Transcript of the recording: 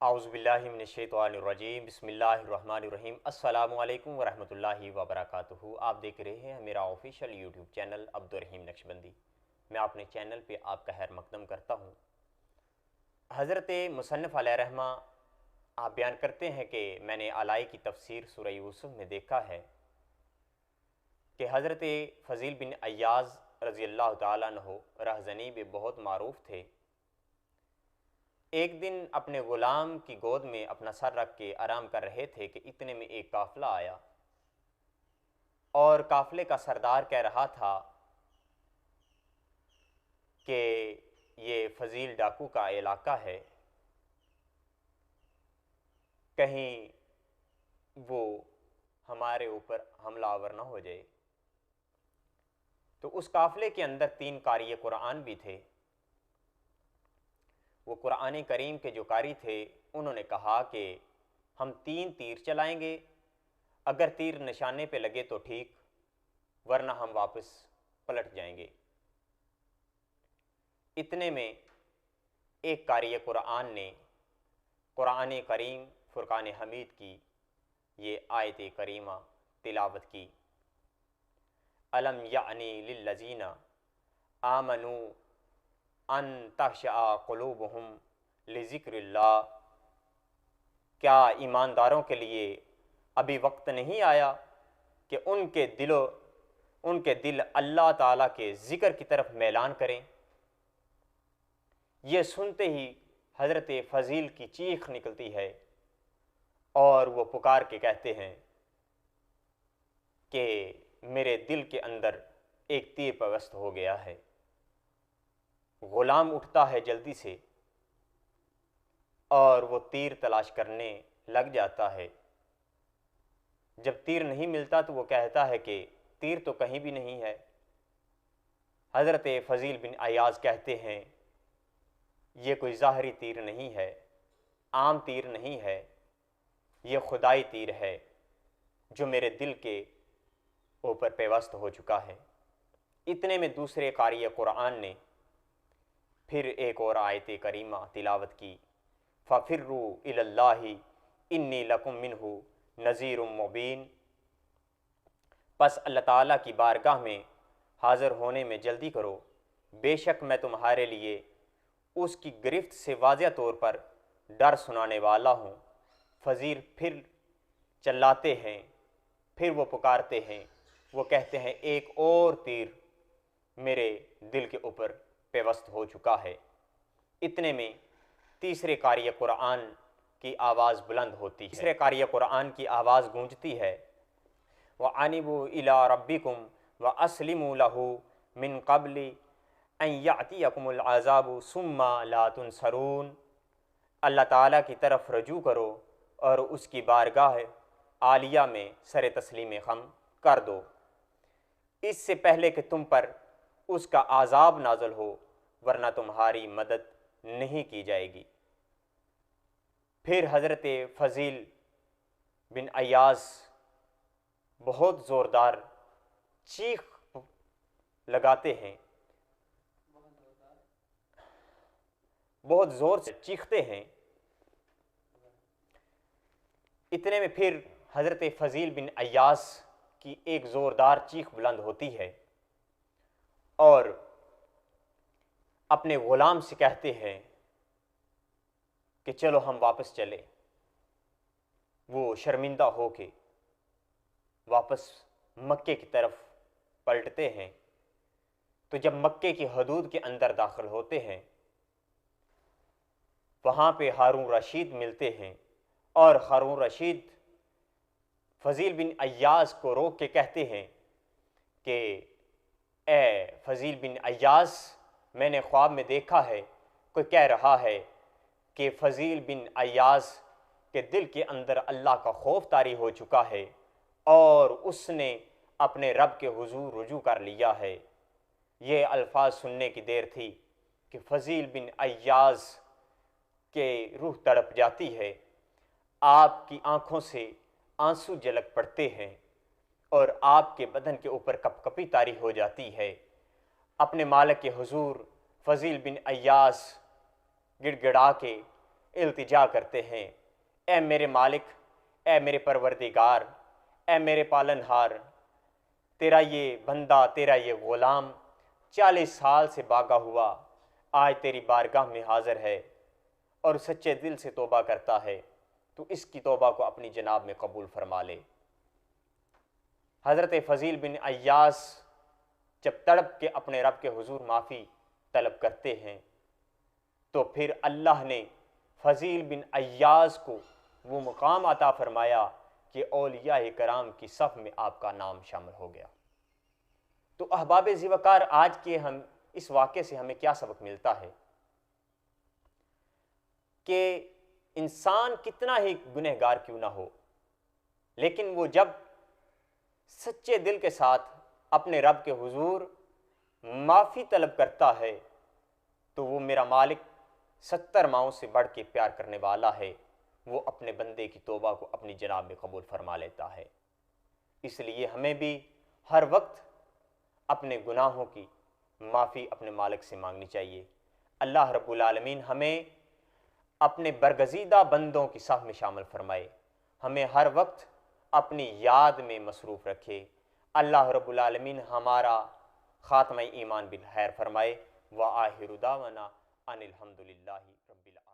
आउज़ुबिल्लाहि मिनश्शैतानिर्रजीम बिस्मिल्लाहिर्रहमानिर्रहीम अस्सलामु अलैकुम वरहमतुल्लाहि वबरकातुहू। आप देख रहे हैं मेरा official YouTube channel Abdur Rahim Naqshbandi. मैं अपने चैनल पे आपका खैर मकदम करता हूँ। हज़रत मुसन्निफ़ अलैहि रहमा आप बयान करते हैं कि मैंने अलाई की तफसीर सूरह यूसुफ में देखा है कि हज़रत फ़ज़ील बिन अय्याज़ रज़ी अल्लाह ताला अन्हु रहज़नी में बहुत मारूफ़ थे। एक दिन अपने ग़ुलाम की गोद में अपना सर रख के आराम कर रहे थे कि इतने में एक काफ़िला आया और काफ़िले का सरदार कह रहा था कि ये फ़ज़ील डाकू का इलाका है, कहीं वो हमारे ऊपर हमलावर ना हो जाए। तो उस काफ़िले के अंदर 3 कारी कुरान भी थे। वो कुरान करीम के जो कारी थे उन्होंने कहा कि हम 3 तीर चलाएंगे, अगर तीर निशाने पे लगे तो ठीक, वरना हम वापस पलट जाएंगे। इतने में एक कारी कुरान ने कुरान करीम फुरकान हमीद की ये आयत करीमा तिलावत की। अलम यानी लिल्लज़ीना आमनू अन तख़शअ क़ुलूबुहुम लिज़िक्रिल्लाह। क्या ईमानदारों के लिए अभी वक्त नहीं आया कि उनके दिल अल्लाह ताला के ज़िक्र की तरफ मैलान करें। ये सुनते ही हज़रत फ़ज़ील की चीख निकलती है और वो पुकार के कहते हैं कि मेरे दिल के अंदर एक तीर पवस्त हो गया है। ग़ुलाम उठता है जल्दी से और वो तीर तलाश करने लग जाता है। जब तीर नहीं मिलता तो वो कहता है कि तीर तो कहीं भी नहीं है। हज़रत फ़ज़ील बिन अय्याज़ कहते हैं ये कोई ज़ाहरी तीर नहीं है, आम तीर नहीं है, ये खुदाई तीर है जो मेरे दिल के ऊपर पेवस्त हो चुका है। इतने में दूसरे कारी कुरान ने फिर एक और आयत करीमा तिलावत की। फ़फ़िर्रू इलल्लाहि इन्नी लकुम मिन्हु नज़ीरुम मुबीन। बस अल्लाह ताला की बारगाह में हाज़िर होने में जल्दी करो, बेशक मैं तुम्हारे लिए उसकी गिरफ्त से वाज़िह तौर पर डर सुनाने वाला हूँ। फ़ज़ील फिर चिल्लाते हैं, फिर वो पुकारते हैं, वो कहते हैं एक और तीर मेरे दिल के ऊपर पेवस्त हो चुका है। इतने में तीसरे कारी कुरान की आवाज़ बुलंद होती है। तीसरे कारी कुरान की आवाज़ गूंजती है, व अनिबू इला रब्बिकुम व अस्लिमू लहू मिन क़ब्लि अन यातियकुमुल अज़ाबु सुम्मा ला तुनसरून। अल्लाह ताला की तरफ रजू करो और उसकी बारगाह आलिया में सर तस्लीम खम कर दो, इससे पहले कि तुम पर उसका आज़ाब नाज़िल हो, वरना तुम्हारी मदद नहीं की जाएगी। फिर हज़रत फ़ज़ील बिन अय्याज़ बहुत ज़ोरदार चीख लगाते हैं, बहुत ज़ोर से चीखते हैं। इतने में फिर हज़रत फ़ज़ील बिन अय्याज़ की एक ज़ोरदार चीख बुलंद होती है और अपने ग़ुलाम से कहते हैं कि चलो हम वापस चले। वो शर्मिंदा हो के वापस मक्के की तरफ पलटते हैं। तो जब मक्के की हदूद के अंदर दाखिल होते हैं, वहाँ पे हारून रशीद मिलते हैं और हारून रशीद फ़ज़ील बिन अय्याज़ को रोक के कहते हैं कि ए फ़ज़ील बिन अय्याज़, मैंने ख्वाब में देखा है, कोई कह रहा है कि फ़ज़ील बिन अय्याज़ के दिल के अंदर अल्लाह का खौफ तारी हो चुका है और उसने अपने रब के हुजूर रुजू कर लिया है। ये अल्फाज सुनने की देर थी कि फ़ज़ील बिन अय्याज़ के रूह तड़प जाती है, आपकी आँखों से आंसू झलक पड़ते हैं और आपके बदन के ऊपर कपकपी तारी हो जाती है। अपने मालिक के हुजूर फ़ज़ील बिन अय्याज़ गिड़गिड़ा के التجا کرتے ہیں، اے میرے مالک، اے میرے پروردگار، اے میرے پالنہار، تیرا یہ بندہ، تیرا یہ غلام 40 سال سے باغا ہوا آج تیری بارگاہ میں حاضر ہے اور سچے دل سے توبہ کرتا ہے، تو اس کی توبہ کو اپنی جناب میں قبول فرما لے۔ حضرت فضیل بن عیاض جب تڑپ کے اپنے رب کے حضور معافی طلب کرتے ہیں تو پھر اللہ نے فضیل بن عیاض کو وہ مقام عطا فرمایا کہ اولیاء کرام کی صف میں آپ کا نام شامل ہو گیا۔ تو احباب ذی وقار، آج کے ہم اس واقعے سے ہمیں کیا سبق ملتا ہے کہ انسان کتنا ہی گنہگار کیوں نہ ہو، لیکن وہ جب سچے دل کے ساتھ اپنے رب کے حضور معافی طلب کرتا ہے تو وہ میرا مالک 70 ماؤں سے بڑھ کے پیار کرنے والا ہے، وہ اپنے بندے کی توبہ کو اپنی جناب میں قبول فرما لیتا ہے۔ اس لیے ہمیں بھی ہر وقت اپنے گناہوں کی معافی اپنے مالک سے مانگنی چاہیے۔ اللہ رب العالمین ہمیں اپنے برگزیدہ بندوں کی صف میں شامل فرمائے، ہمیں ہر وقت اپنی یاد میں مصروف رکھے۔ اللہ رب العالمین ہمارا خاتمہ ایمان بالخیر فرمائے۔ وآخر دعوانا ان الحمد للہ رب العالمین۔